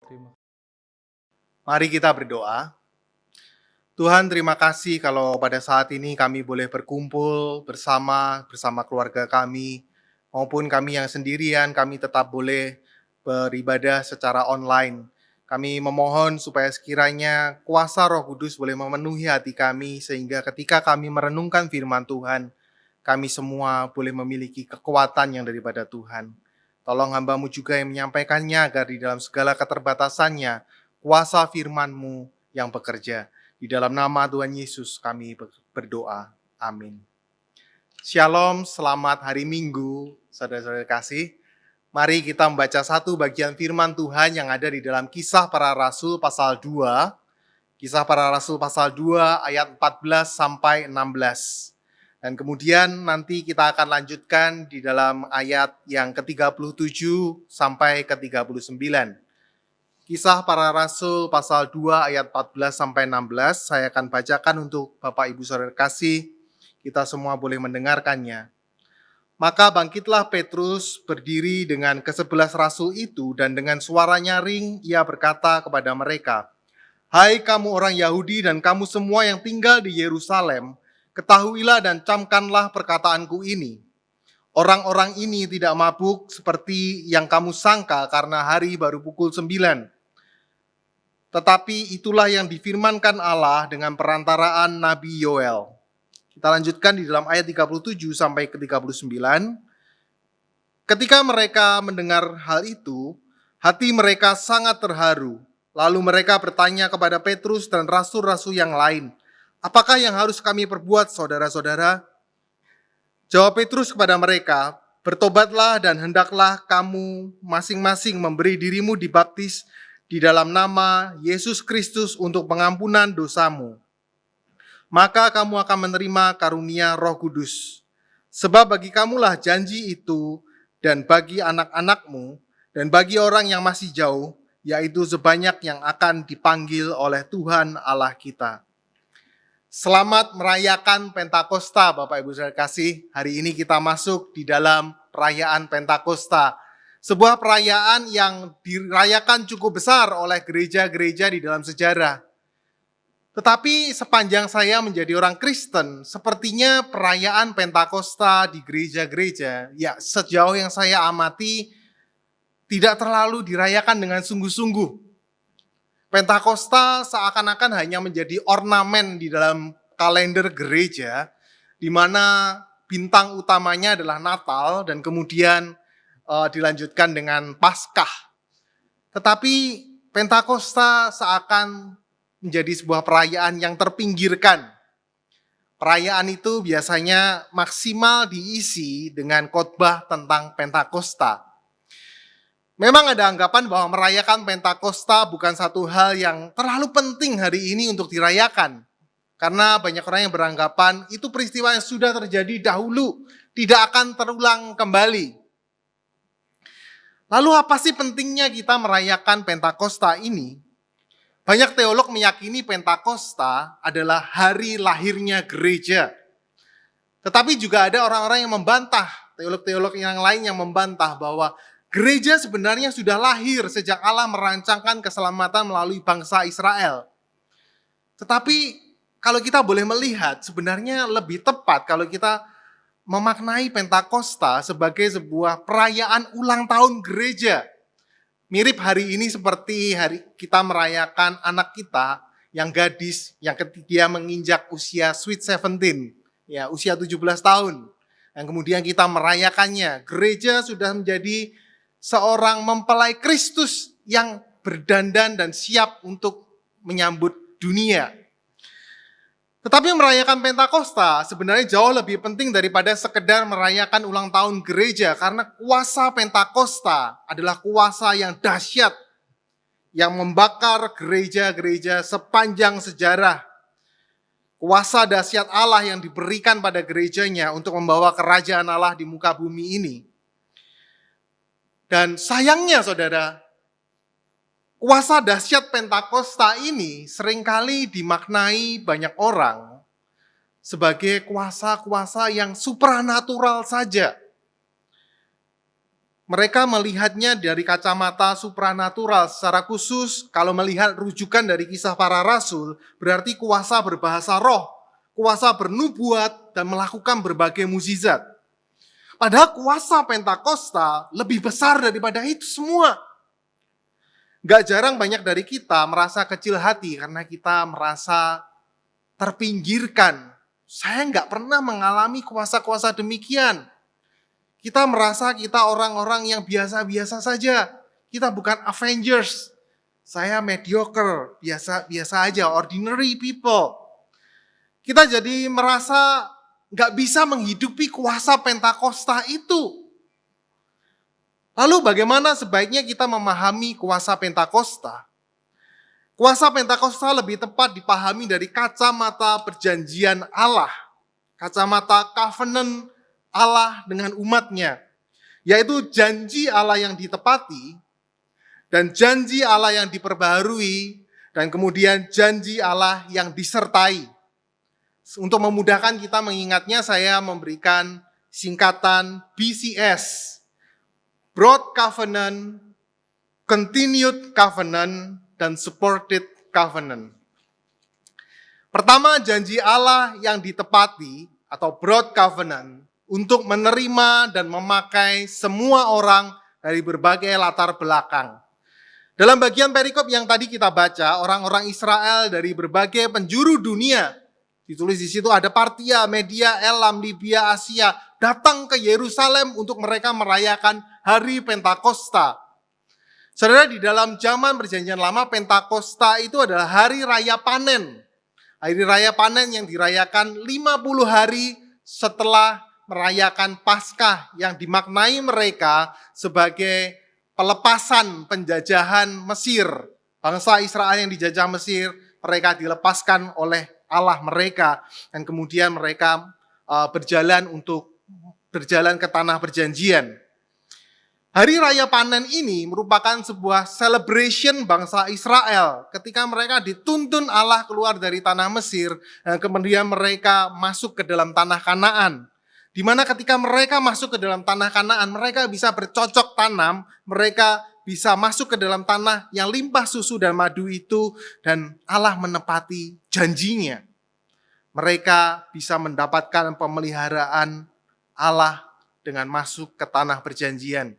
Terima Mari kita berdoa. Tuhan, terima kasih kalau pada saat ini kami boleh berkumpul bersama keluarga kami, maupun kami yang sendirian, kami tetap boleh beribadah secara online. Kami memohon supaya sekiranya kuasa Roh Kudus boleh memenuhi hati kami, sehingga ketika kami merenungkan firman Tuhan, kami semua boleh memiliki kekuatan yang daripada Tuhan. Tolong hamba-Mu juga yang menyampaikannya, agar di dalam segala keterbatasannya, kuasa firman-Mu yang bekerja. Di dalam nama Tuhan Yesus kami berdoa. Amin. Shalom, selamat hari Minggu, saudara-saudara kasih. Mari kita membaca satu bagian firman Tuhan yang ada di dalam Kisah Para Rasul pasal 2. Kisah Para Rasul pasal 2 ayat 14 sampai 16. Dan kemudian nanti kita akan lanjutkan di dalam ayat yang ke-37 sampai ke-39. Kisah Para Rasul pasal 2 ayat 14 sampai 16, saya akan bacakan untuk Bapak Ibu Saudara kasih, kita semua boleh mendengarkannya. Maka bangkitlah Petrus berdiri dengan ke-11 rasul itu, dan dengan suara nyaring ia berkata kepada mereka, "Hai kamu orang Yahudi dan kamu semua yang tinggal di Yerusalem, ketahuilah dan camkanlah perkataanku ini. Orang-orang ini tidak mabuk seperti yang kamu sangka karena hari baru pukul 9. Tetapi itulah yang difirmankan Allah dengan perantaraan Nabi Yoel." Kita lanjutkan di dalam ayat 37 sampai ke 39. Ketika mereka mendengar hal itu, hati mereka sangat terharu. Lalu mereka bertanya kepada Petrus dan rasul-rasul yang lain, "Apakah yang harus kami perbuat, saudara-saudara?" Jawab Petrus kepada mereka, "Bertobatlah dan hendaklah kamu masing-masing memberi dirimu dibaptis di dalam nama Yesus Kristus untuk pengampunan dosamu. Maka kamu akan menerima karunia Roh Kudus. Sebab bagi kamulah janji itu, dan bagi anak-anakmu, dan bagi orang yang masih jauh, yaitu sebanyak yang akan dipanggil oleh Tuhan Allah kita." Selamat merayakan Pentakosta, Bapak Ibu Saudara kasih. Hari ini kita masuk di dalam perayaan Pentakosta. Sebuah perayaan yang dirayakan cukup besar oleh gereja-gereja di dalam sejarah. Tetapi sepanjang saya menjadi orang Kristen, sepertinya perayaan Pentakosta di gereja-gereja, ya sejauh yang saya amati, tidak terlalu dirayakan dengan sungguh-sungguh. Pentakosta seakan-akan hanya menjadi ornamen di dalam kalender gereja, di mana bintang utamanya adalah Natal dan kemudian dilanjutkan dengan Paskah. Tetapi Pentakosta seakan menjadi sebuah perayaan yang terpinggirkan. Perayaan itu biasanya maksimal diisi dengan khotbah tentang Pentakosta. Memang ada anggapan bahwa merayakan Pentakosta bukan satu hal yang terlalu penting hari ini untuk dirayakan. Karena banyak orang yang beranggapan itu peristiwa yang sudah terjadi dahulu, tidak akan terulang kembali. Lalu apa sih pentingnya kita merayakan Pentakosta ini? Banyak teolog meyakini Pentakosta adalah hari lahirnya gereja. Tetapi juga ada orang-orang yang membantah, teolog-teolog yang lain yang membantah bahwa gereja sebenarnya sudah lahir sejak Allah merancangkan keselamatan melalui bangsa Israel. Tetapi kalau kita boleh melihat, sebenarnya lebih tepat kalau kita memaknai Pentakosta sebagai sebuah perayaan ulang tahun gereja. Mirip hari ini seperti hari kita merayakan anak kita yang gadis, yang ketika dia menginjak usia sweet 17, ya usia 17 tahun. Dan kemudian kita merayakannya. Gereja sudah menjadi seorang mempelai Kristus yang berdandan dan siap untuk menyambut dunia. Tetapi merayakan Pentakosta sebenarnya jauh lebih penting daripada sekedar merayakan ulang tahun gereja, karena kuasa Pentakosta adalah kuasa yang dahsyat yang membakar gereja-gereja sepanjang sejarah. Kuasa dahsyat Allah yang diberikan pada gerejanya untuk membawa kerajaan Allah di muka bumi ini. Dan sayangnya saudara, kuasa dahsyat Pentakosta ini seringkali dimaknai banyak orang sebagai kuasa-kuasa yang supranatural saja. Mereka melihatnya dari kacamata supranatural. Secara khusus, kalau melihat rujukan dari kisah para rasul, berarti kuasa berbahasa roh, kuasa bernubuat, dan melakukan berbagai mukjizat. Padahal kuasa Pentakosta lebih besar daripada itu semua. Gak jarang banyak dari kita merasa kecil hati karena kita merasa terpinggirkan. Saya gak pernah mengalami kuasa-kuasa demikian. Kita merasa kita orang-orang yang biasa-biasa saja. Kita bukan Avengers. Saya mediocre, biasa-biasa aja, ordinary people. Kita jadi merasa gak bisa menghidupi kuasa Pentakosta itu. Lalu bagaimana sebaiknya kita memahami kuasa Pentakosta? Kuasa Pentakosta lebih tepat dipahami dari kacamata perjanjian Allah. Kacamata covenant Allah dengan umatnya, yaitu janji Allah yang ditepati, dan janji Allah yang diperbaharui, dan kemudian janji Allah yang disertai. Untuk memudahkan kita mengingatnya, saya memberikan singkatan BCS, Broad Covenant, Continued Covenant, dan Supported Covenant. Pertama, janji Allah yang ditepati atau Broad Covenant untuk menerima dan memakai semua orang dari berbagai latar belakang. Dalam bagian perikop yang tadi kita baca, orang-orang Israel dari berbagai penjuru dunia, ditulis di situ ada Partia, Media, Elam, Libya, Asia, datang ke Yerusalem untuk mereka merayakan hari Pentakosta. Saudara, di dalam zaman perjanjian lama, Pentakosta itu adalah hari raya panen. Hari raya panen yang dirayakan 50 hari setelah merayakan Paskah yang dimaknai mereka sebagai pelepasan penjajahan Mesir. Bangsa Israel yang dijajah Mesir, mereka dilepaskan oleh Allah mereka. Dan kemudian mereka berjalan ke tanah perjanjian. Hari Raya Panen ini merupakan sebuah celebration bangsa Israel ketika mereka dituntun Allah keluar dari tanah Mesir dan kemudian mereka masuk ke dalam tanah Kanaan. Di mana ketika mereka masuk ke dalam tanah Kanaan, mereka bisa bercocok tanam, mereka bisa masuk ke dalam tanah yang limpah susu dan madu itu, dan Allah menepati janjinya. Mereka bisa mendapatkan pemeliharaan Allah dengan masuk ke tanah perjanjian.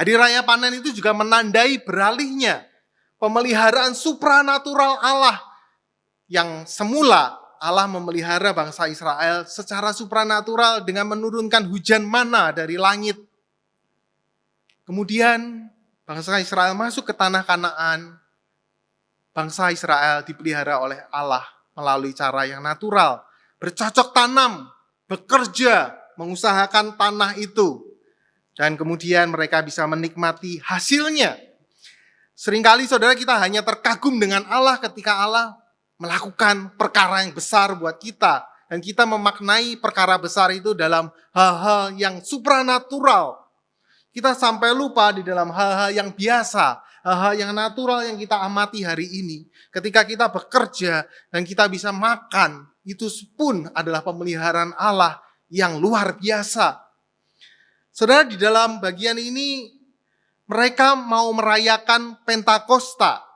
Hari Raya Panen itu juga menandai beralihnya pemeliharaan supranatural Allah yang semula Allah memelihara bangsa Israel secara supranatural dengan menurunkan hujan mana dari langit. Kemudian bangsa Israel masuk ke tanah Kanaan. Bangsa Israel dipelihara oleh Allah melalui cara yang natural. Bercocok tanam, bekerja, mengusahakan tanah itu. Dan kemudian mereka bisa menikmati hasilnya. Seringkali saudara kita hanya terkagum dengan Allah ketika Allah melakukan perkara yang besar buat kita. Dan kita memaknai perkara besar itu dalam hal-hal yang supranatural. Kita sampai lupa di dalam hal-hal yang biasa, hal-hal yang natural yang kita amati hari ini. Ketika kita bekerja dan kita bisa makan, itu pun adalah pemeliharaan Allah yang luar biasa. Saudara, di dalam bagian ini mereka mau merayakan Pentakosta.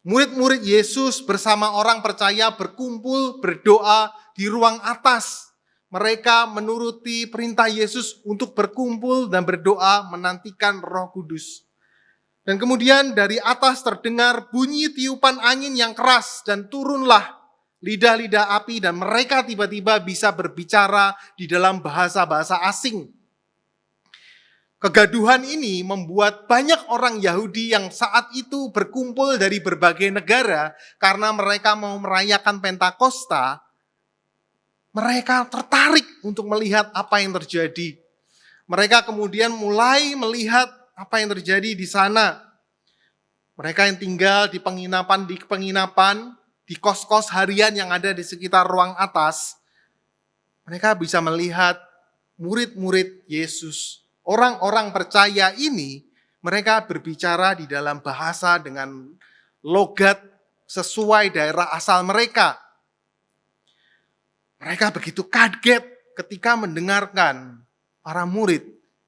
Murid-murid Yesus bersama orang percaya berkumpul, berdoa di ruang atas. Mereka menuruti perintah Yesus untuk berkumpul dan berdoa menantikan Roh Kudus. Dan kemudian dari atas terdengar bunyi tiupan angin yang keras dan turunlah lidah-lidah api dan mereka tiba-tiba bisa berbicara di dalam bahasa-bahasa asing. Kegaduhan ini membuat banyak orang Yahudi yang saat itu berkumpul dari berbagai negara karena mereka mau merayakan Pentakosta. Mereka tertarik untuk melihat apa yang terjadi. Mereka kemudian mulai melihat apa yang terjadi di sana. Mereka yang tinggal di penginapan, di kos-kos harian yang ada di sekitar ruang atas, mereka bisa melihat murid-murid Yesus. Orang-orang percaya ini, mereka berbicara di dalam bahasa dengan logat sesuai daerah asal mereka. Mereka begitu kaget ketika mendengarkan para murid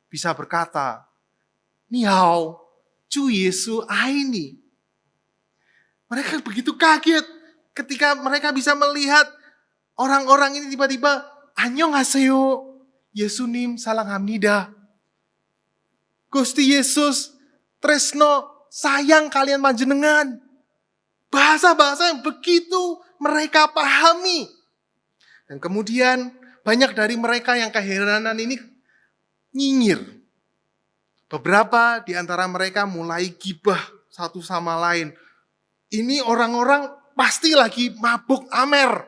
bisa berkata, "Ni hao, Ju Yesu Aini." Mereka begitu kaget ketika mereka bisa melihat orang-orang ini tiba-tiba, "Annyeonghaseyo, Yesunim salam합니다." Gusti Yesus, tresno, sayang kalian panjenengan. Bahasa-bahasa yang begitu mereka pahami. Dan kemudian banyak dari mereka yang keheranan ini nyinyir. Beberapa di antara mereka mulai gibah satu sama lain. Ini orang-orang pasti lagi mabuk amer.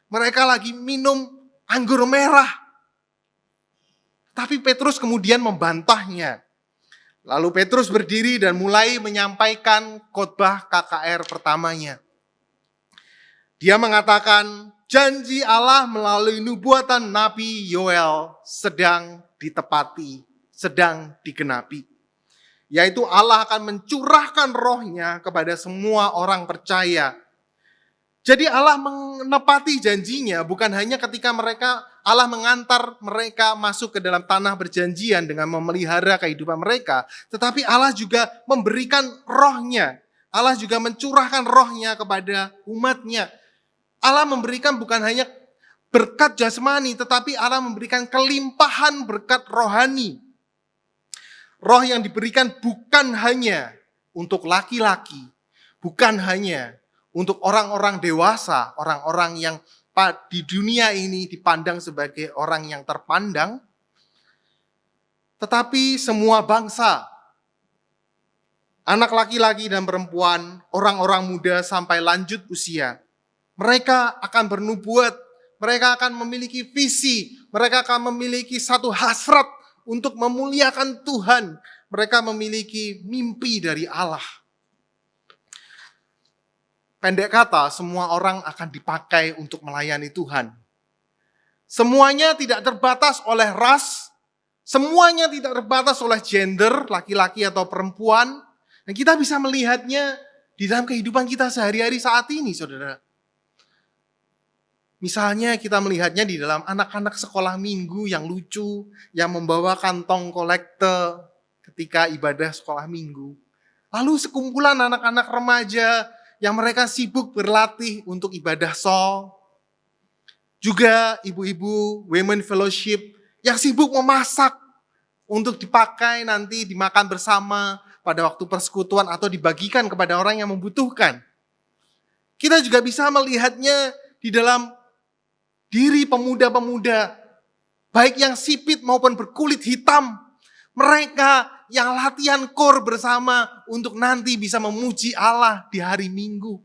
Mereka lagi minum anggur merah. Tapi Petrus kemudian membantahnya. Lalu Petrus berdiri dan mulai menyampaikan khotbah KKR pertamanya. Dia mengatakan, janji Allah melalui nubuatan Nabi Yoel sedang ditepati, sedang digenapi. Yaitu Allah akan mencurahkan rohnya kepada semua orang percaya. Jadi Allah menepati janjinya bukan hanya ketika Allah mengantar mereka masuk ke dalam tanah perjanjian dengan memelihara kehidupan mereka, tetapi Allah juga memberikan rohnya. Allah juga mencurahkan rohnya kepada umatnya. Allah memberikan bukan hanya berkat jasmani, tetapi Allah memberikan kelimpahan berkat rohani. Roh yang diberikan bukan hanya untuk laki-laki, bukan hanya untuk orang-orang dewasa, orang-orang yang di dunia ini dipandang sebagai orang yang terpandang, tetapi semua bangsa, anak laki-laki dan perempuan, orang-orang muda sampai lanjut usia, mereka akan bernubuat, mereka akan memiliki visi, mereka akan memiliki satu hasrat untuk memuliakan Tuhan. Mereka memiliki mimpi dari Allah. Pendek kata, semua orang akan dipakai untuk melayani Tuhan. Semuanya tidak terbatas oleh ras, semuanya tidak terbatas oleh gender, laki-laki atau perempuan. Dan kita bisa melihatnya di dalam kehidupan kita sehari-hari saat ini, saudara. Misalnya kita melihatnya di dalam anak-anak sekolah minggu yang lucu, yang membawa kantong kolekte ketika ibadah sekolah minggu. Lalu sekumpulan anak-anak remaja yang mereka sibuk berlatih untuk ibadah sol. Juga ibu-ibu Women Fellowship yang sibuk memasak untuk dipakai nanti dimakan bersama pada waktu persekutuan atau dibagikan kepada orang yang membutuhkan. Kita juga bisa melihatnya di dalam diri pemuda-pemuda, baik yang sipit maupun berkulit hitam, mereka yang latihan kor bersama untuk nanti bisa memuji Allah di hari Minggu.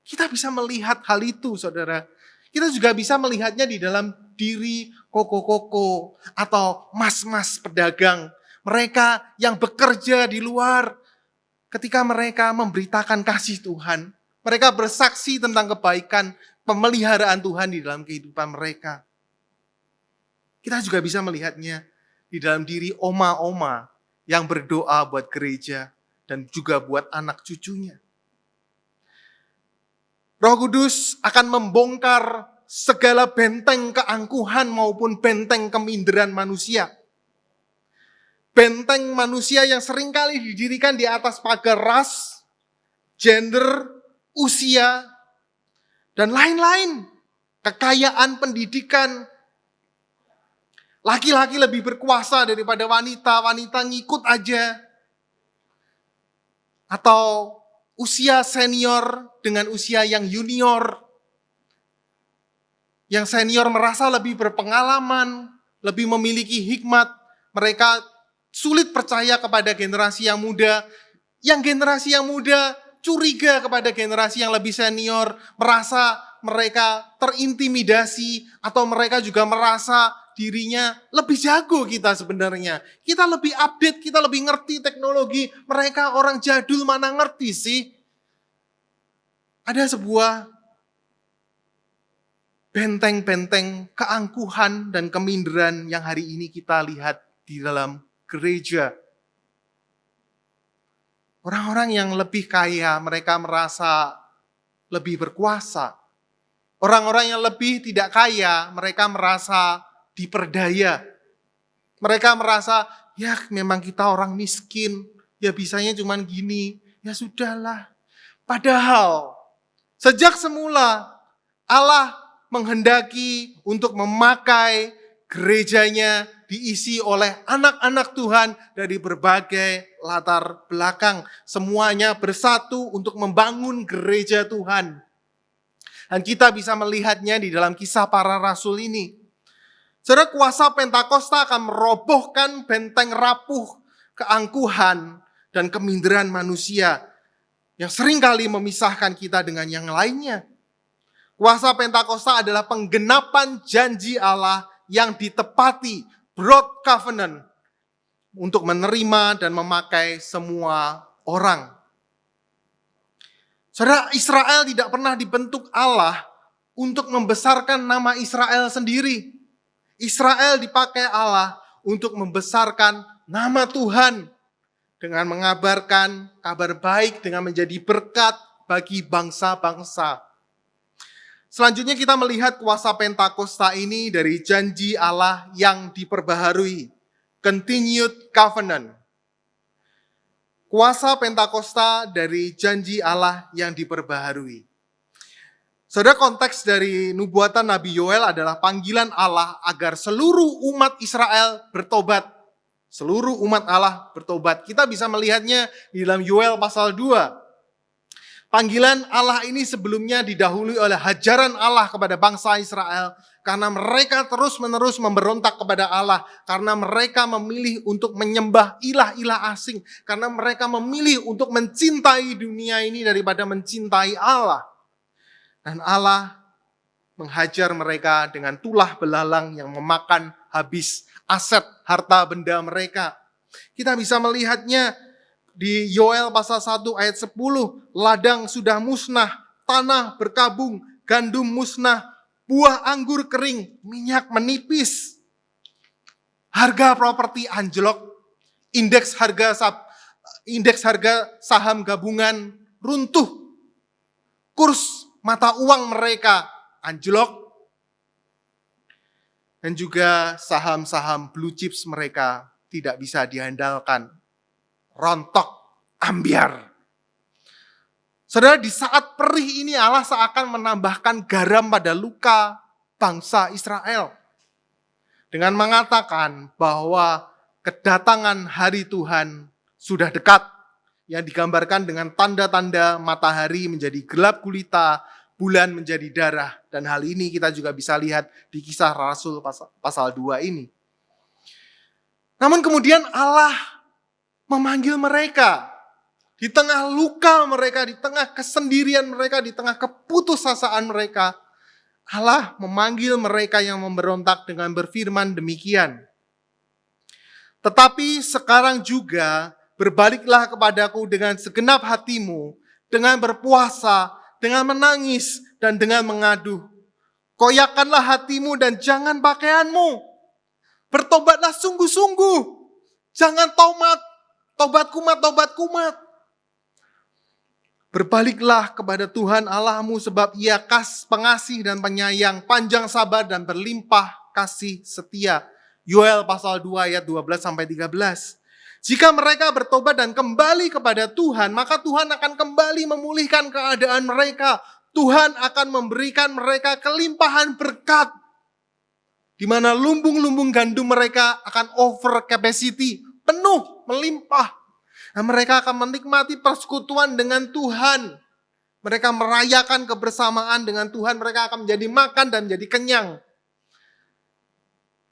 Kita bisa melihat hal itu, saudara. Kita juga bisa melihatnya di dalam diri koko-koko atau mas-mas pedagang. Mereka yang bekerja di luar, ketika mereka memberitakan kasih Tuhan, mereka bersaksi tentang kebaikan, pemeliharaan Tuhan di dalam kehidupan mereka. Kita juga bisa melihatnya di dalam diri oma-oma yang berdoa buat gereja dan juga buat anak cucunya. Roh Kudus akan membongkar segala benteng keangkuhan maupun benteng keminderan manusia. Benteng manusia yang seringkali didirikan di atas pagar ras, gender, usia, dan lain-lain. Kekayaan pendidikan. Laki-laki lebih berkuasa daripada wanita, wanita ngikut aja. Atau usia senior dengan usia yang junior. Yang senior merasa lebih berpengalaman, lebih memiliki hikmat. Mereka sulit percaya kepada generasi yang muda. Yang generasi yang muda curiga kepada generasi yang lebih senior, merasa mereka terintimidasi, atau mereka juga merasa dirinya lebih jago kita sebenarnya. Kita lebih update, kita lebih ngerti teknologi, mereka orang jadul mana ngerti sih. Ada sebuah benteng-benteng keangkuhan dan keminderan yang hari ini kita lihat di dalam gereja. Orang-orang yang lebih kaya, mereka merasa lebih berkuasa. Orang-orang yang lebih tidak kaya, mereka merasa diperdaya. Mereka merasa Ya memang kita orang miskin, ya bisanya cuman gini, ya sudahlah. Padahal sejak semula Allah menghendaki untuk memakai gerejanya diisi oleh anak-anak Tuhan dari berbagai latar belakang. Semuanya bersatu untuk membangun gereja Tuhan. Dan kita bisa melihatnya di dalam kisah para rasul ini. Saudara, kuasa Pentakosta akan merobohkan benteng rapuh, keangkuhan, dan keminderan manusia yang seringkali memisahkan kita dengan yang lainnya. Kuasa Pentakosta adalah penggenapan janji Allah yang ditepati, broad covenant, untuk menerima dan memakai semua orang. Saudara, Israel tidak pernah dibentuk Allah untuk membesarkan nama Israel sendiri. Israel dipakai Allah untuk membesarkan nama Tuhan dengan mengabarkan kabar baik, dengan menjadi berkat bagi bangsa-bangsa. Selanjutnya kita melihat kuasa Pentakosta ini dari janji Allah yang diperbaharui. Continued covenant. Kuasa Pentakosta dari janji Allah yang diperbaharui. Saudara, konteks dari nubuatan Nabi Yoel adalah panggilan Allah agar seluruh umat Israel bertobat. Seluruh umat Allah bertobat. Kita bisa melihatnya di dalam Yoel pasal 2. Panggilan Allah ini sebelumnya didahului oleh hajaran Allah kepada bangsa Israel karena mereka terus-menerus memberontak kepada Allah, karena mereka memilih untuk menyembah ilah-ilah asing, karena mereka memilih untuk mencintai dunia ini daripada mencintai Allah. Dan Allah menghajar mereka dengan tulah belalang yang memakan habis aset harta benda mereka. Kita bisa melihatnya di Yoel pasal 1 ayat 10, ladang sudah musnah, tanah berkabung, gandum musnah, buah anggur kering, minyak menipis. Harga properti anjlok, indeks harga saham gabungan runtuh, kurs mata uang mereka anjlok, dan juga saham-saham blue chips mereka tidak bisa diandalkan. Rontok, ambyar. Saudara, di saat perih ini Allah seakan menambahkan garam pada luka bangsa Israel. Dengan mengatakan bahwa kedatangan hari Tuhan sudah dekat. Yang digambarkan dengan tanda-tanda matahari menjadi gelap gulita, bulan menjadi darah. Dan hal ini kita juga bisa lihat di kisah Rasul pasal 2 ini. Namun kemudian Allah memanggil mereka di tengah luka mereka, di tengah kesendirian mereka, di tengah keputusasaan mereka. Allah memanggil mereka yang memberontak dengan berfirman demikian. Tetapi sekarang juga berbaliklah kepadaku dengan segenap hatimu, dengan berpuasa, dengan menangis, dan dengan mengaduh. Koyakkanlah hatimu dan jangan pakaianmu. Bertobatlah sungguh-sungguh. Jangan tobat kumat. Berbaliklah kepada Tuhan Allahmu sebab Ia pengasih dan penyayang, panjang sabar dan berlimpah kasih setia. Yoel pasal 2 ayat 12-13. Jika mereka bertobat dan kembali kepada Tuhan, maka Tuhan akan kembali memulihkan keadaan mereka. Tuhan akan memberikan mereka kelimpahan berkat, di mana lumbung-lumbung gandum mereka akan over capacity, penuh, melimpah. Dan mereka akan menikmati persekutuan dengan Tuhan. Mereka merayakan kebersamaan dengan Tuhan, mereka akan menjadi makan dan menjadi kenyang.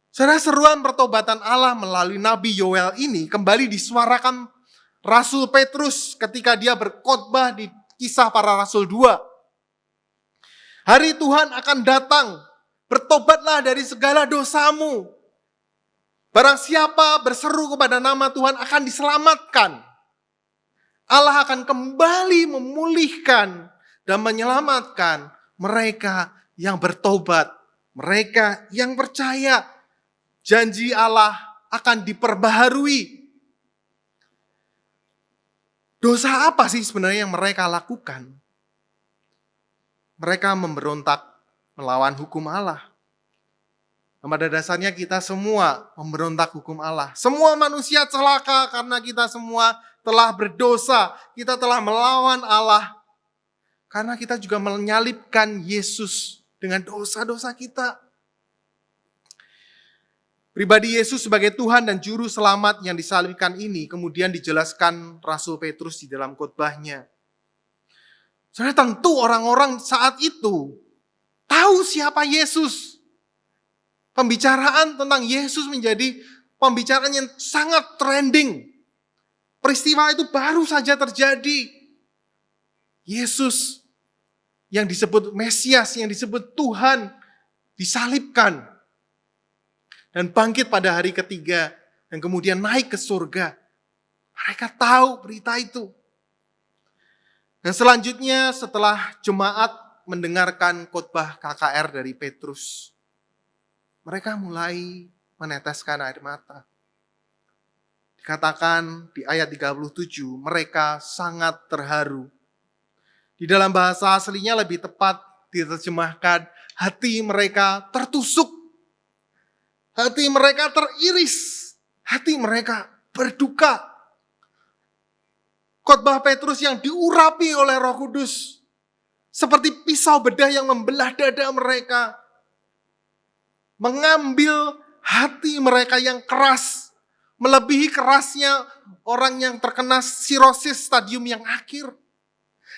Saudara, seruan pertobatan Allah melalui Nabi Yoel ini kembali disuarakan Rasul Petrus ketika dia berkhotbah di kisah para Rasul 2. Hari Tuhan akan datang, bertobatlah dari segala dosamu. Barang siapa berseru kepada nama Tuhan akan diselamatkan. Allah akan kembali memulihkan dan menyelamatkan mereka yang bertobat, mereka yang percaya. Janji Allah akan diperbaharui. Dosa apa sih sebenarnya yang mereka lakukan? Mereka memberontak melawan hukum Allah. Dan pada dasarnya kita semua memberontak hukum Allah. Semua manusia celaka karena kita semua telah berdosa. Kita telah melawan Allah. Karena kita juga menyalibkan Yesus dengan dosa-dosa kita. Pribadi Yesus sebagai Tuhan dan Juru Selamat yang disalibkan ini kemudian dijelaskan Rasul Petrus di dalam khotbahnya. Saudara, tentu orang-orang saat itu tahu siapa Yesus. Pembicaraan tentang Yesus menjadi pembicaraan yang sangat trending. Peristiwa itu baru saja terjadi. Yesus yang disebut Mesias, yang disebut Tuhan, disalibkan. Dan bangkit pada hari ketiga. Dan kemudian naik ke surga. Mereka tahu berita itu. Dan selanjutnya setelah jemaat mendengarkan khotbah KKR dari Petrus, mereka mulai meneteskan air mata. Dikatakan di ayat 37, mereka sangat terharu. Di dalam bahasa aslinya lebih tepat diterjemahkan, hati mereka tertusuk. Hati mereka teriris. Hati mereka berduka. Khotbah Petrus yang diurapi oleh Roh Kudus. Seperti pisau bedah yang membelah dada mereka. Mengambil hati mereka yang keras. Melebihi kerasnya orang yang terkena sirosis stadium yang akhir.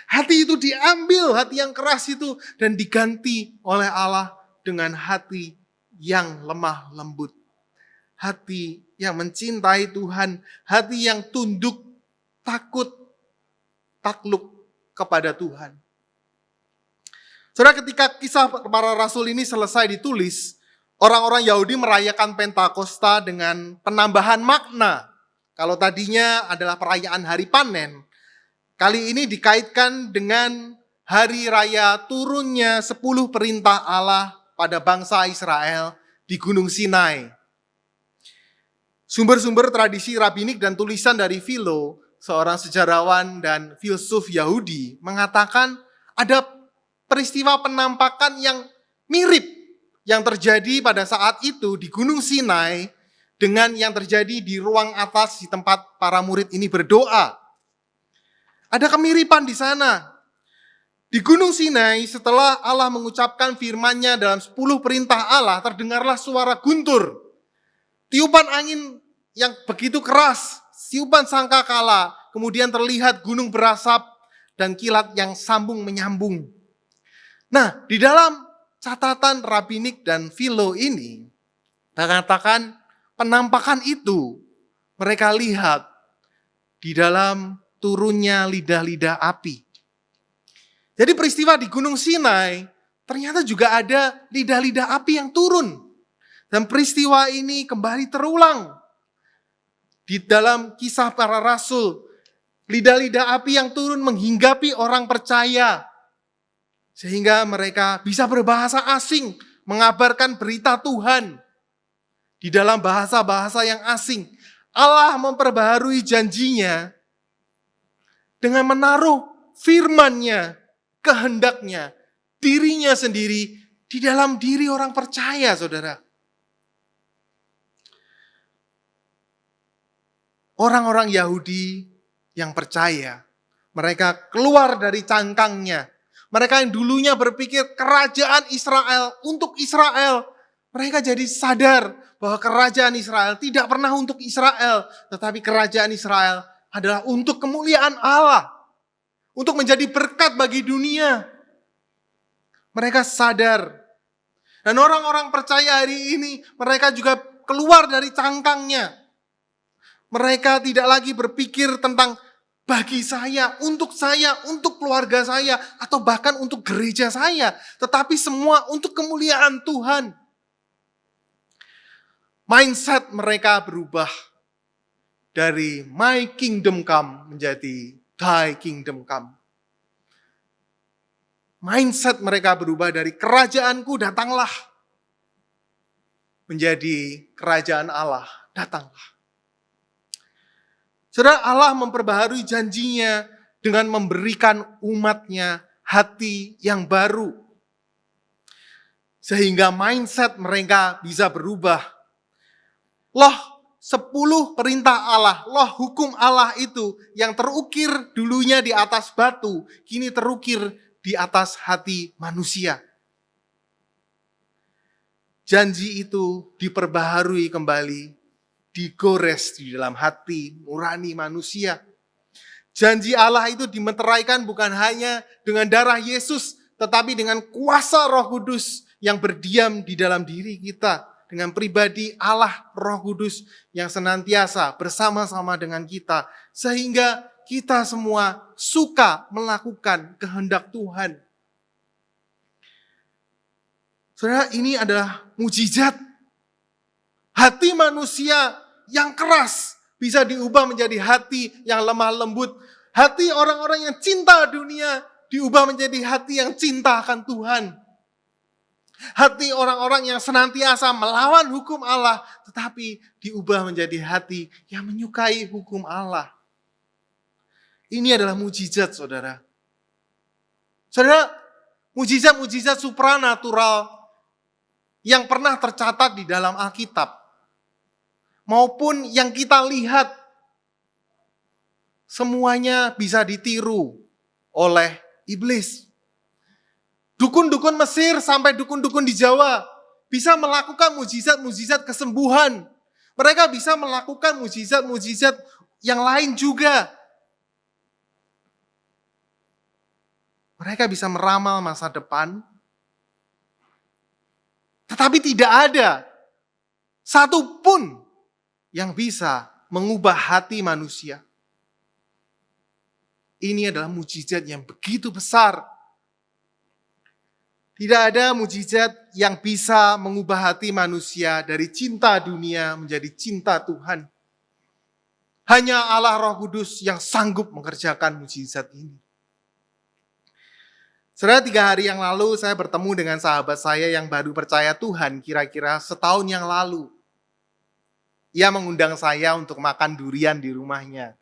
Hati itu diambil, hati yang keras itu. Dan diganti oleh Allah dengan hati yang lemah lembut. Hati yang mencintai Tuhan. Hati yang tunduk, takut, takluk kepada Tuhan. Saudara, ketika kisah para rasul ini selesai ditulis, orang-orang Yahudi merayakan Pentakosta dengan penambahan makna. Kalau tadinya adalah perayaan hari panen, kali ini dikaitkan dengan hari raya turunnya 10 perintah Allah pada bangsa Israel di Gunung Sinai. Sumber-sumber tradisi rabbinik dan tulisan dari Philo, seorang sejarawan dan filsuf Yahudi, mengatakan ada peristiwa penampakan yang mirip yang terjadi pada saat itu di Gunung Sinai dengan yang terjadi di ruang atas di tempat para murid ini berdoa. Ada kemiripan di sana. Di Gunung Sinai, setelah Allah mengucapkan firman-Nya dalam 10 perintah Allah, terdengarlah suara guntur. Tiupan angin yang begitu keras, tiupan sangkakala, kemudian terlihat gunung berasap dan kilat yang sambung menyambung. Nah, di dalam catatan rabbinik dan Philo ini, mengatakan penampakan itu mereka lihat di dalam turunnya lidah-lidah api. Jadi peristiwa di Gunung Sinai ternyata juga ada lidah-lidah api yang turun. Dan peristiwa ini kembali terulang. Di dalam kisah para rasul, lidah-lidah api yang turun menghinggapi orang percaya. Sehingga mereka bisa berbahasa asing, mengabarkan berita Tuhan. Di dalam bahasa-bahasa yang asing, Allah memperbaharui janjinya dengan menaruh firman-Nya, kehendaknya, dirinya sendiri di dalam diri orang percaya, saudara. Orang-orang Yahudi yang percaya, mereka keluar dari cangkangnya. Mereka yang dulunya berpikir kerajaan Israel untuk Israel, mereka jadi sadar bahwa kerajaan Israel tidak pernah untuk Israel, tetapi kerajaan Israel adalah untuk kemuliaan Allah. Untuk menjadi berkat bagi dunia. Mereka sadar. Dan orang-orang percaya hari ini, mereka juga keluar dari cangkangnya. Mereka tidak lagi berpikir tentang bagi saya, untuk keluarga saya, atau bahkan untuk gereja saya. Tetapi semua untuk kemuliaan Tuhan. Mindset mereka berubah. Dari my kingdom come menjadi thy kingdom come. Mindset mereka berubah dari kerajaanku datanglah. Menjadi kerajaan Allah datanglah. Saudara, Allah memperbaharui janjinya dengan memberikan umatnya hati yang baru. sehingga mindset mereka bisa berubah. Loh 10 perintah Allah, loh hukum Allah itu yang terukir dulunya di atas batu, kini terukir di atas hati manusia. Janji itu diperbaharui kembali, digores di dalam hati nurani manusia. Janji Allah itu dimeteraikan bukan hanya dengan darah Yesus, tetapi dengan kuasa Roh Kudus yang berdiam di dalam diri kita. Dengan pribadi Allah Roh Kudus yang senantiasa bersama-sama dengan kita. Sehingga kita semua suka melakukan kehendak Tuhan. Saudara, ini adalah mujizat. Hati manusia yang keras bisa diubah menjadi hati yang lemah lembut. Hati orang-orang yang cinta dunia diubah menjadi hati yang cinta akan Tuhan. Hati orang-orang yang senantiasa melawan hukum Allah, tetapi diubah menjadi hati yang menyukai hukum Allah. Ini adalah mujizat, saudara. Saudara, mujizat-mujizat supranatural yang pernah tercatat di dalam Alkitab, maupun yang kita lihat, semuanya bisa ditiru oleh iblis. Dukun-dukun Mesir sampai dukun-dukun di Jawa bisa melakukan mujizat-mujizat kesembuhan. Mereka bisa melakukan mujizat-mujizat yang lain juga. Mereka bisa meramal masa depan. Tetapi tidak ada satu pun yang bisa mengubah hati manusia. Ini adalah mujizat yang begitu besar. Tidak ada mujizat yang bisa mengubah hati manusia dari cinta dunia menjadi cinta Tuhan. Hanya Allah Roh Kudus yang sanggup mengerjakan mujizat ini. Saudara, 3 hari yang lalu saya bertemu dengan sahabat saya yang baru percaya Tuhan kira-kira setahun yang lalu. Ia mengundang saya untuk makan durian di rumahnya.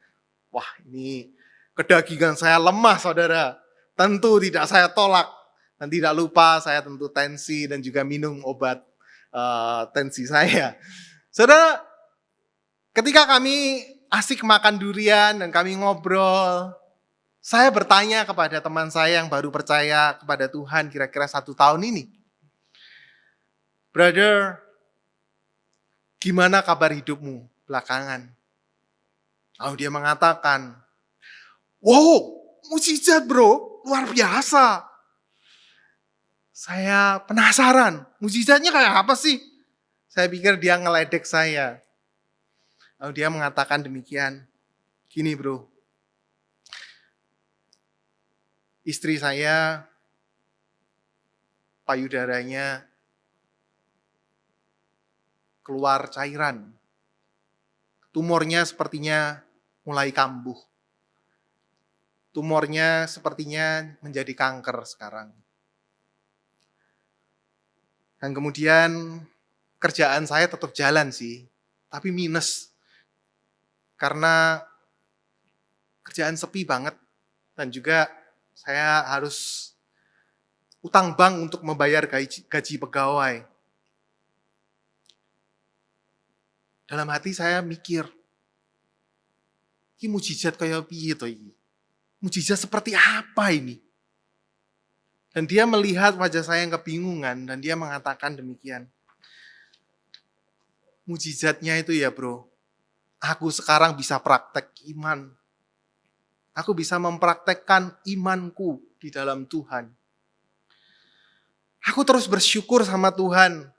Wah, ini kedagingan saya lemah, saudara. Tentu tidak saya tolak. Dan tidak lupa saya tentu tensi dan juga minum obat tensi saya. Saudara, ketika kami asik makan durian dan kami ngobrol, saya bertanya kepada teman saya yang baru percaya kepada Tuhan kira-kira 1 tahun ini. Brother, gimana kabar hidupmu belakangan? Lalu dia mengatakan, wow, mujizat bro, luar biasa. Saya penasaran, mujizatnya kayak apa sih? Saya pikir dia ngeledek saya. Lalu dia mengatakan demikian, gini bro, istri saya payudaranya keluar cairan. Tumornya sepertinya mulai kambuh. Tumornya sepertinya menjadi kanker sekarang. Dan kemudian kerjaan saya tetap jalan sih, tapi minus. Karena kerjaan sepi banget. Dan juga saya harus utang bank untuk membayar gaji pegawai. Dalam hati saya mikir, ini mujizat kayak piye to iki? Mujizat seperti apa ini? Dan dia melihat wajah saya yang kebingungan dan dia mengatakan demikian. Mujizatnya itu ya bro, aku sekarang bisa praktek iman. Aku bisa mempraktekkan imanku di dalam Tuhan. Aku terus bersyukur sama Tuhan.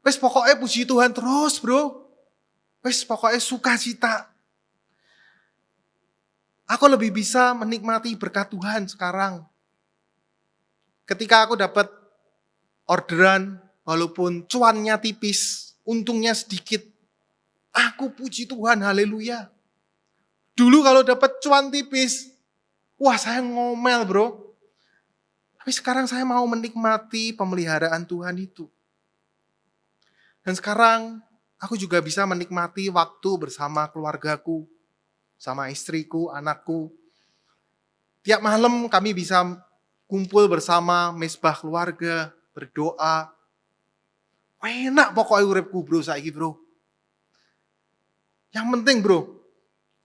Wes pokoknya puji Tuhan terus bro. Wes pokoknya sukacita. Aku lebih bisa menikmati berkat Tuhan sekarang. Ketika aku dapat orderan, walaupun cuannya tipis, untungnya sedikit, aku puji Tuhan, haleluya. Dulu kalau dapat cuan tipis, wah saya ngomel bro. Tapi sekarang saya mau menikmati pemeliharaan Tuhan itu. Dan sekarang aku juga bisa menikmati waktu bersama keluargaku, sama istriku, anakku. Tiap malam kami bisa kumpul bersama mesbah keluarga. berdoa. Enak pokoknya uripku bro saiki bro. Yang penting bro,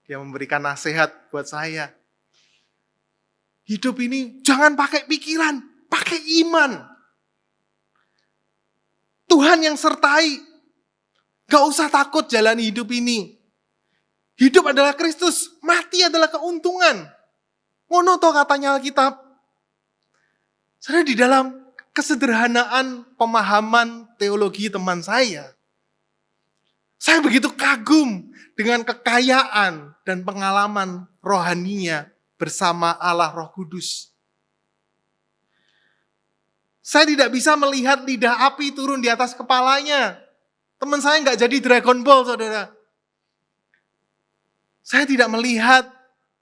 dia memberikan nasihat buat saya. Hidup ini jangan pakai pikiran, pakai iman. Tuhan yang sertai. Gak usah takut jalani hidup ini. Hidup adalah Kristus, mati adalah keuntungan. Ngono toh katanya Alkitab. Saudara, di dalam kesederhanaan pemahaman teologi teman saya begitu kagum dengan kekayaan dan pengalaman rohaninya bersama Allah Roh Kudus. Saya tidak bisa melihat lidah api turun di atas kepalanya. Teman saya nggak jadi Dragon Ball, saudara. Saya tidak melihat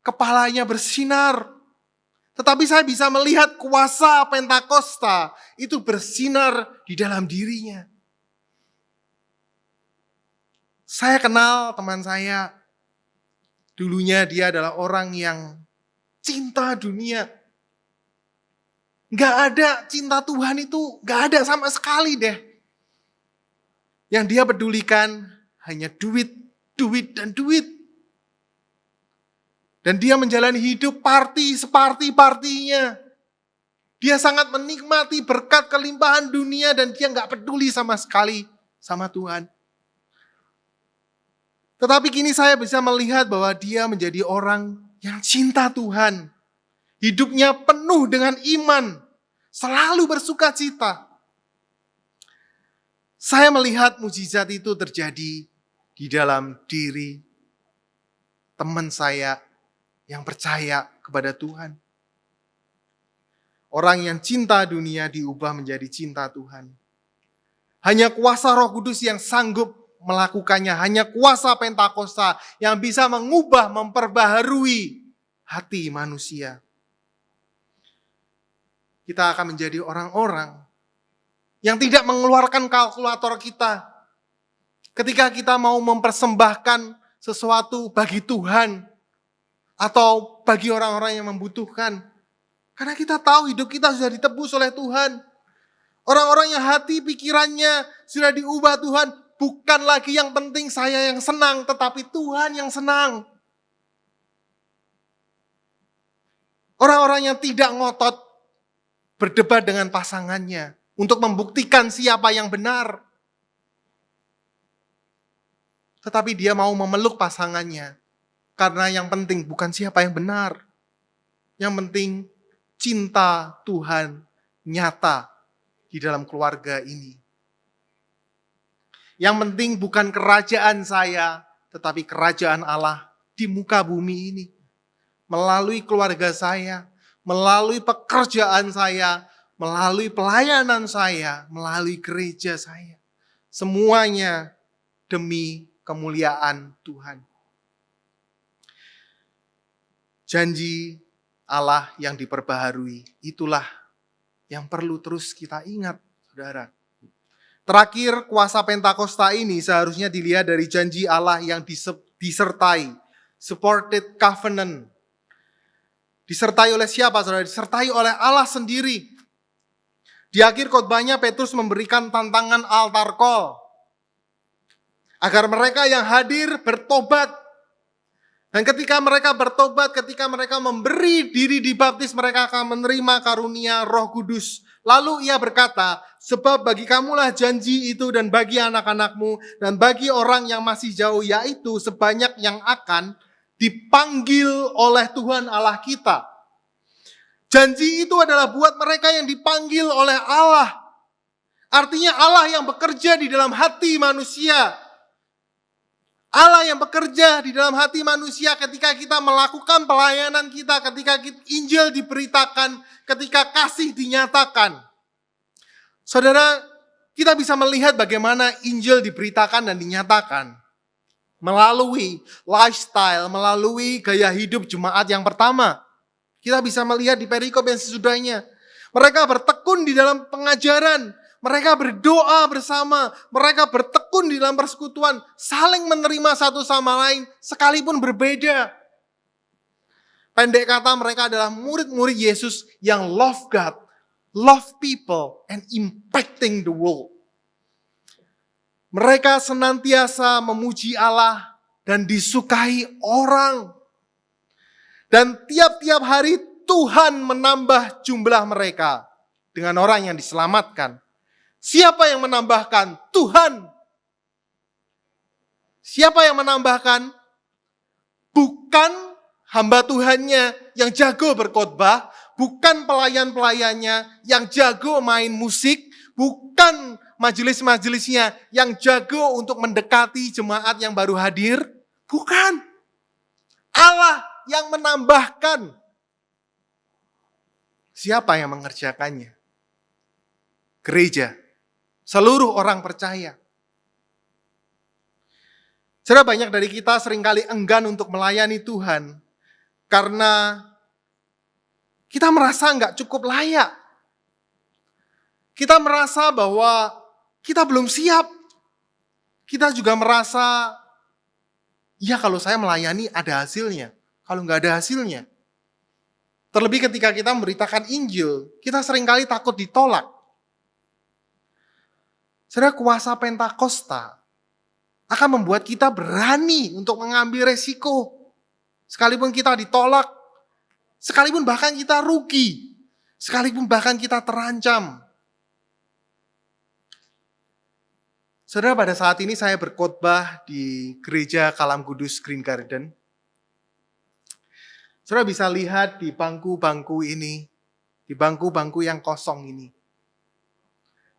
kepalanya bersinar. Tetapi saya bisa melihat kuasa Pentakosta itu bersinar di dalam dirinya. Saya kenal teman saya. Dulunya dia adalah orang yang cinta dunia. Gak ada cinta Tuhan itu, gak ada sama sekali deh. Yang dia pedulikan hanya duit, duit, dan duit. Dan dia menjalani hidup separti-partinya. Dia sangat menikmati berkat kelimpahan dunia dan dia gak peduli sama sekali sama Tuhan. Tetapi kini saya bisa melihat bahwa dia menjadi orang yang cinta Tuhan. Hidupnya penuh dengan iman, selalu bersuka cita. Saya melihat mujizat itu terjadi di dalam diri teman saya yang percaya kepada Tuhan. Orang yang cinta dunia diubah menjadi cinta Tuhan. Hanya kuasa Roh Kudus yang sanggup melakukannya. Hanya kuasa Pentakosta yang bisa mengubah, memperbaharui hati manusia. Kita akan menjadi orang-orang yang tidak mengeluarkan kalkulator kita ketika kita mau mempersembahkan sesuatu bagi Tuhan atau bagi orang-orang yang membutuhkan. Karena kita tahu hidup kita sudah ditebus oleh Tuhan. Orang-orang yang hati pikirannya sudah diubah Tuhan. Bukan lagi yang penting saya yang senang, tetapi Tuhan yang senang. Orang-orang yang tidak ngotot berdebat dengan pasangannya untuk membuktikan siapa yang benar. Tetapi dia mau memeluk pasangannya. Karena yang penting bukan siapa yang benar. Yang penting cinta Tuhan nyata di dalam keluarga ini. Yang penting bukan kerajaan saya, tetapi kerajaan Allah di muka bumi ini. Melalui keluarga saya, melalui pekerjaan saya, melalui pelayanan saya, melalui gereja saya. Semuanya demi kemuliaan Tuhan. Janji Allah yang diperbaharui, itulah yang perlu terus kita ingat, saudara. Terakhir, kuasa Pentakosta ini seharusnya dilihat dari janji Allah yang disertai, supported covenant. Disertai oleh siapa, saudara? Disertai oleh Allah sendiri. Di akhir khotbahnya, Petrus memberikan tantangan altar call. Agar mereka yang hadir bertobat. Dan ketika mereka bertobat, ketika mereka memberi diri dibaptis, mereka akan menerima karunia Roh Kudus. Lalu ia berkata, sebab bagi kamulah janji itu dan bagi anak-anakmu dan bagi orang yang masih jauh, yaitu sebanyak yang akan dipanggil oleh Tuhan Allah kita. Janji itu adalah buat mereka yang dipanggil oleh Allah. Artinya Allah yang bekerja di dalam hati manusia. Allah yang bekerja di dalam hati manusia ketika kita melakukan pelayanan kita, ketika Injil diberitakan, ketika kasih dinyatakan. Saudara, kita bisa melihat bagaimana Injil diberitakan dan dinyatakan. Melalui lifestyle, melalui gaya hidup jemaat yang pertama. Kita bisa melihat di perikop yang sesudahnya. Mereka bertekun di dalam pengajaran. Mereka berdoa bersama, mereka bertekun di dalam persekutuan, saling menerima satu sama lain, sekalipun berbeda. Pendek kata, mereka adalah murid-murid Yesus yang love God, love people, and impacting the world. Mereka senantiasa memuji Allah dan disukai orang. Dan tiap-tiap hari Tuhan menambah jumlah mereka dengan orang yang diselamatkan. Siapa yang menambahkan? Tuhan. Siapa yang menambahkan? Bukan hamba Tuhannya yang jago berkhotbah, bukan pelayan-pelayannya yang jago main musik, bukan majelis-majelisnya yang jago untuk mendekati jemaat yang baru hadir. Bukan. Allah yang menambahkan. Siapa yang mengerjakannya? Gereja. Seluruh orang percaya. Saudara, banyak dari kita seringkali enggan untuk melayani Tuhan karena kita merasa nggak cukup layak. Kita merasa bahwa kita belum siap. Kita juga merasa, ya kalau saya melayani ada hasilnya. Kalau nggak ada hasilnya. Terlebih ketika kita memberitakan Injil, kita seringkali takut ditolak. Saudara, kuasa Pentakosta akan membuat kita berani untuk mengambil resiko. Sekalipun kita ditolak, sekalipun bahkan kita rugi, sekalipun bahkan kita terancam. Saudara, pada saat ini saya berkhotbah di gereja Kalam Kudus Green Garden. Saudara bisa lihat di bangku-bangku ini, di bangku-bangku yang kosong ini.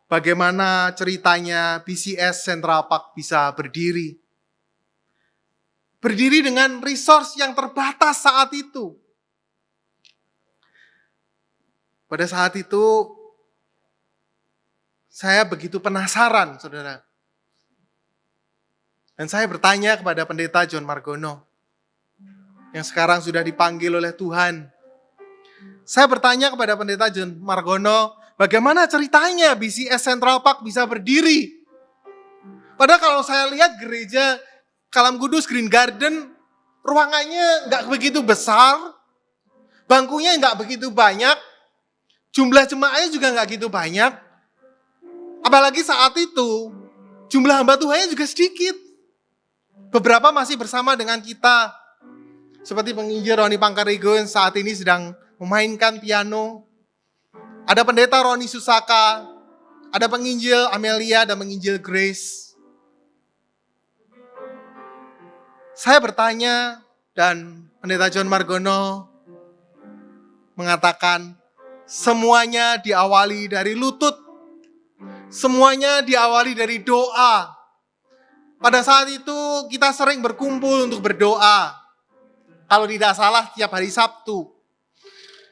Bagaimana ceritanya BCS Central Park bisa berdiri. Berdiri dengan resource yang terbatas saat itu. Pada saat itu, saya begitu penasaran, saudara. Dan saya bertanya kepada pendeta John Margono, yang sekarang sudah dipanggil oleh Tuhan. Saya bertanya kepada pendeta John Margono, bagaimana ceritanya BCS Central Park bisa berdiri? Padahal kalau saya lihat gereja Kalam Kudus Green Garden, ruangannya nggak begitu besar, bangkunya nggak begitu banyak, jumlah jemaahnya juga nggak gitu banyak. Apalagi saat itu, jumlah hamba Tuhannya juga sedikit. Beberapa masih bersama dengan kita, seperti penginjil Roni Pangkarigo yang saat ini sedang memainkan piano. Ada pendeta Roni Susaka, ada penginjil Amelia dan penginjil Grace. Saya bertanya dan pendeta John Margono mengatakan semuanya diawali dari lutut. Semuanya diawali dari doa. Pada saat itu kita sering berkumpul untuk berdoa. Kalau tidak salah tiap hari Sabtu.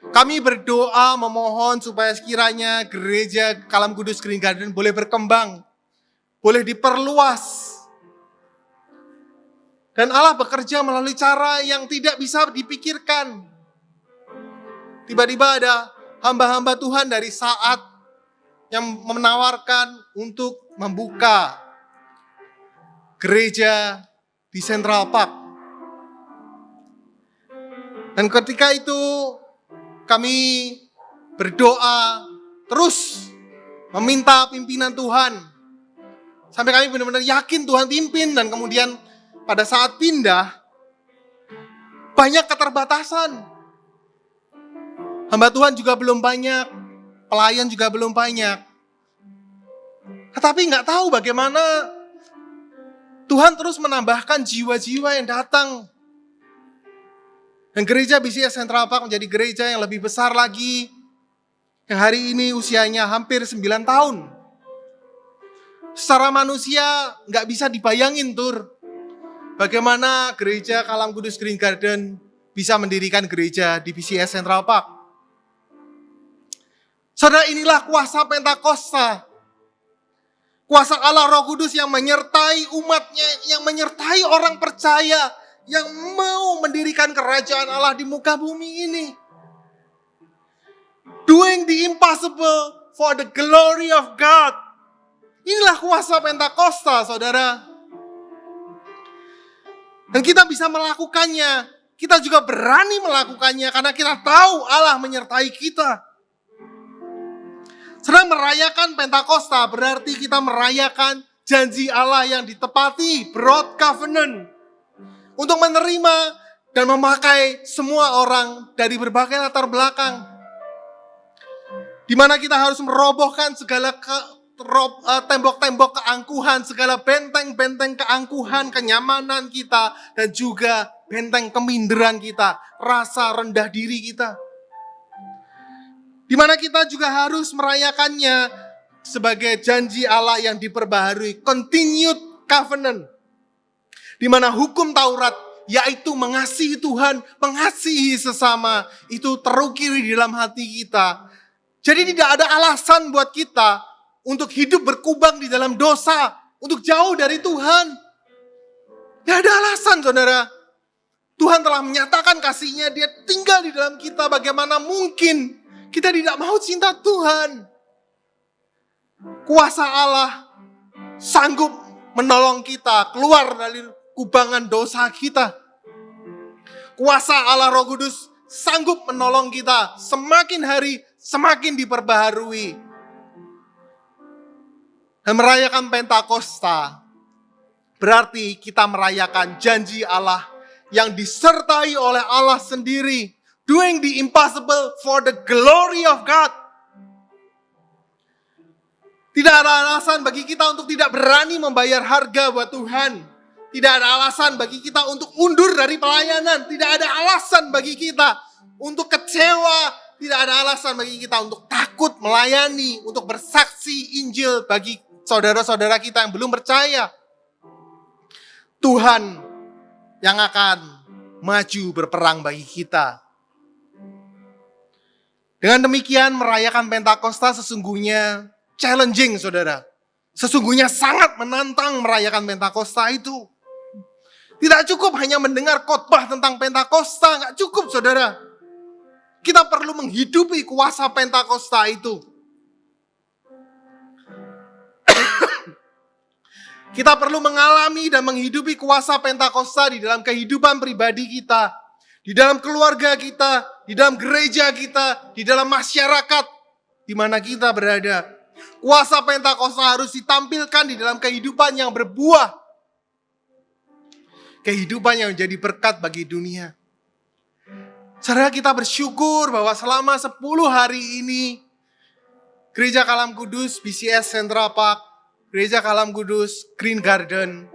Kami berdoa memohon supaya sekiranya gereja Kalam Kudus Green Garden boleh berkembang, boleh diperluas. Dan Allah bekerja melalui cara yang tidak bisa dipikirkan. Tiba-tiba ada hamba-hamba Tuhan dari saat yang menawarkan untuk membuka gereja di Central Park. Dan ketika itu kami berdoa terus meminta pimpinan Tuhan. Sampai kami benar-benar yakin Tuhan pimpin, dan kemudian pada saat pindah banyak keterbatasan. Hamba Tuhan juga belum banyak, pelayan juga belum banyak. Tetapi nggak tahu bagaimana Tuhan terus menambahkan jiwa-jiwa yang datang. Dan gereja BCS Central Park menjadi gereja yang lebih besar lagi. Yang hari ini usianya hampir 9 tahun. Secara manusia nggak bisa dibayangin, Tur. Bagaimana gereja Kalam Kudus Green Garden bisa mendirikan gereja di BCS Central Park. Saudara, inilah kuasa Pentakosta. Kuasa Allah Roh Kudus yang menyertai umatnya, yang menyertai orang percaya, yang mau mendirikan kerajaan Allah di muka bumi ini. Doing the impossible for the glory of God. Inilah kuasa Pentakosta, saudara. Dan kita bisa melakukannya. Kita juga berani melakukannya karena kita tahu Allah menyertai kita. Sedang merayakan Pentakosta berarti kita merayakan janji Allah yang ditepati, broad covenant. Untuk menerima dan memakai semua orang dari berbagai latar belakang. Di mana kita harus merobohkan segala tembok-tembok keangkuhan, segala benteng-benteng keangkuhan, kenyamanan kita, dan juga benteng keminderan kita, rasa rendah diri kita. Di mana kita juga harus merayakannya sebagai janji Allah yang diperbaharui, continued covenant. Di mana hukum Taurat, yaitu mengasihi Tuhan, mengasihi sesama, itu terukir di dalam hati kita. Jadi tidak ada alasan buat kita untuk hidup berkubang di dalam dosa, untuk jauh dari Tuhan. Tidak ada alasan, saudara. Tuhan telah menyatakan kasih-Nya, Dia tinggal di dalam kita. Bagaimana mungkin kita tidak mau cinta Tuhan? Kuasa Allah sanggup menolong kita keluar dari kubangan dosa kita. Kuasa Allah Roh Kudus sanggup menolong kita semakin hari semakin diperbaharui. Dan merayakan Pentakosta berarti kita merayakan janji Allah yang disertai oleh Allah sendiri. Doing the impossible for the glory of God. Tidak ada alasan bagi kita untuk tidak berani membayar harga buat Tuhan. Tidak ada alasan bagi kita untuk undur dari pelayanan. Tidak ada alasan bagi kita untuk kecewa. Tidak ada alasan bagi kita untuk takut melayani, untuk bersaksi Injil bagi saudara-saudara kita yang belum percaya. Tuhan yang akan maju berperang bagi kita. Dengan demikian merayakan Pentakosta sesungguhnya challenging, saudara. Sesungguhnya sangat menantang merayakan Pentakosta itu. Tidak cukup hanya mendengar khotbah tentang Pentakosta, nggak cukup, saudara. Kita perlu menghidupi kuasa Pentakosta itu. Kita perlu mengalami dan menghidupi kuasa Pentakosta di dalam kehidupan pribadi kita, di dalam keluarga kita, di dalam gereja kita, di dalam masyarakat di mana kita berada. Kuasa Pentakosta harus ditampilkan di dalam kehidupan yang berbuah. Kehidupan yang menjadi berkat bagi dunia. Saudara, kita bersyukur bahwa selama 10 hari ini Gereja Kalam Kudus, BCS Central Park, Gereja Kalam Kudus, Green Garden,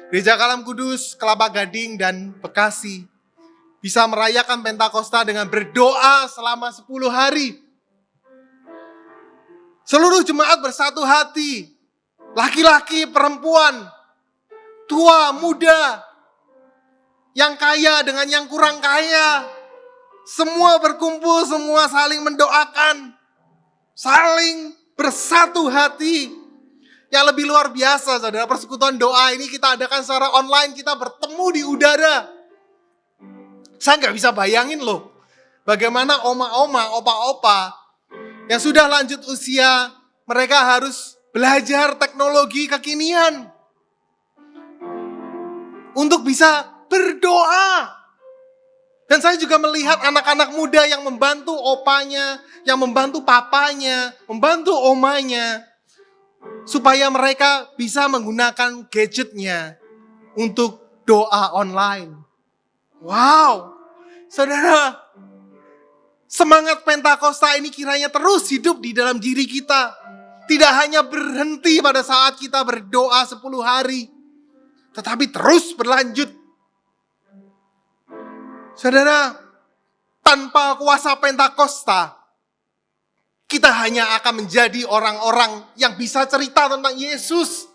Gereja Kalam Kudus, Kelapa Gading, dan Bekasi bisa merayakan Pentakosta dengan berdoa selama 10 hari. Seluruh jemaat bersatu hati, laki-laki, perempuan, tua, muda, yang kaya dengan yang kurang kaya, semua berkumpul, semua saling mendoakan, saling bersatu hati. Yang lebih luar biasa, saudara, persekutuan doa ini kita adakan secara online, kita bertemu di udara. Saya nggak bisa bayangin loh, bagaimana oma-oma, opa-opa yang sudah lanjut usia, mereka harus belajar teknologi kekinian untuk bisa berdoa. Dan saya juga melihat anak-anak muda yang membantu opanya, yang membantu papanya, membantu omanya, supaya mereka bisa menggunakan gadgetnya untuk doa online. Wow, saudara, semangat Pentakosta ini kiranya terus hidup di dalam diri kita. Tidak hanya berhenti pada saat kita berdoa 10 hari, tetapi terus berlanjut. Saudara, tanpa kuasa Pentakosta, kita hanya akan menjadi orang-orang yang bisa cerita tentang Yesus.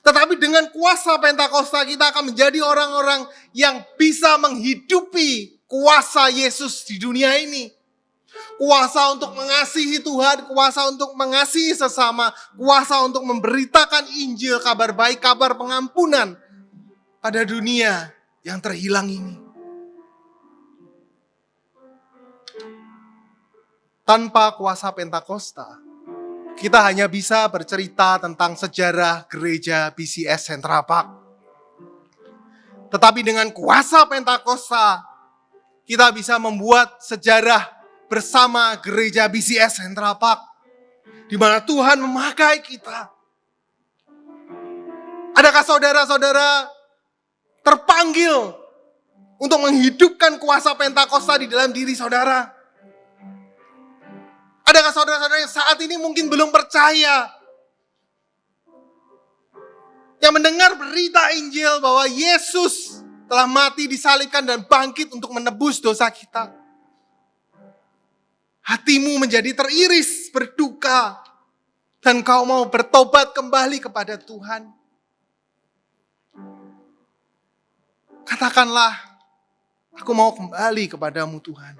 Tetapi dengan kuasa Pentakosta, kita akan menjadi orang-orang yang bisa menghidupi kuasa Yesus di dunia ini. Kuasa untuk mengasihi Tuhan, kuasa untuk mengasihi sesama, kuasa untuk memberitakan Injil, kabar baik, kabar pengampunan pada dunia yang terhilang ini. Tanpa kuasa Pentakosta, kita hanya bisa bercerita tentang sejarah gereja BCS Central Park. Tetapi dengan kuasa Pentakosta, kita bisa membuat sejarah bersama gereja BCS Central Park. di mana Tuhan memakai kita. Adakah saudara-saudara terpanggil untuk menghidupkan kuasa Pentakosta di dalam diri saudara? Adakah saudara-saudara yang saat ini mungkin belum percaya, yang mendengar berita Injil bahwa Yesus telah mati, disalibkan, dan bangkit untuk menebus dosa kita? Hatimu menjadi teriris, berduka, dan kau mau bertobat kembali kepada Tuhan. Katakanlah, aku mau kembali kepadamu Tuhan.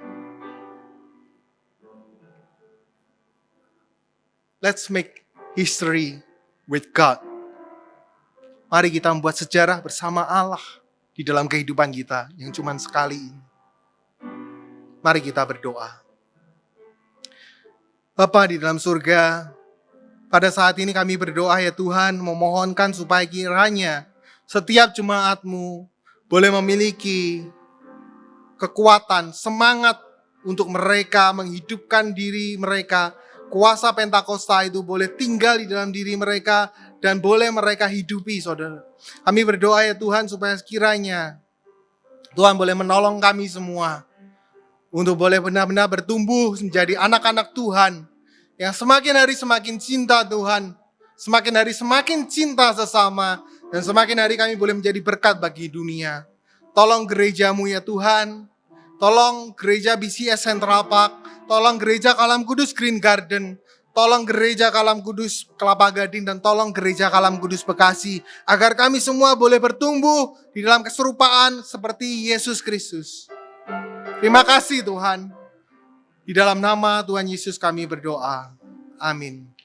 Let's make history with God. Mari kita membuat sejarah bersama Allah di dalam kehidupan kita yang cuma sekali ini. Mari kita berdoa. Bapa di dalam surga, pada saat ini kami berdoa ya Tuhan, memohonkan supaya kiranya setiap jemaat-Mu boleh memiliki kekuatan, semangat untuk mereka menghidupkan diri mereka. Kuasa Pentakosta itu boleh tinggal di dalam diri mereka dan boleh mereka hidupi, saudara. Kami berdoa ya Tuhan supaya sekiranya Tuhan boleh menolong kami semua untuk boleh benar-benar bertumbuh menjadi anak-anak Tuhan yang semakin hari semakin cinta Tuhan, semakin hari semakin cinta sesama, dan semakin hari kami boleh menjadi berkat bagi dunia. Tolong gereja-Mu ya Tuhan, tolong gereja BCS Central Park, tolong gereja Kalam Kudus Green Garden, tolong gereja Kalam Kudus Kelapa Gading, dan tolong gereja Kalam Kudus Bekasi, agar kami semua boleh bertumbuh di dalam keserupaan seperti Yesus Kristus. Terima kasih Tuhan. Di dalam nama Tuhan Yesus kami berdoa. Amin.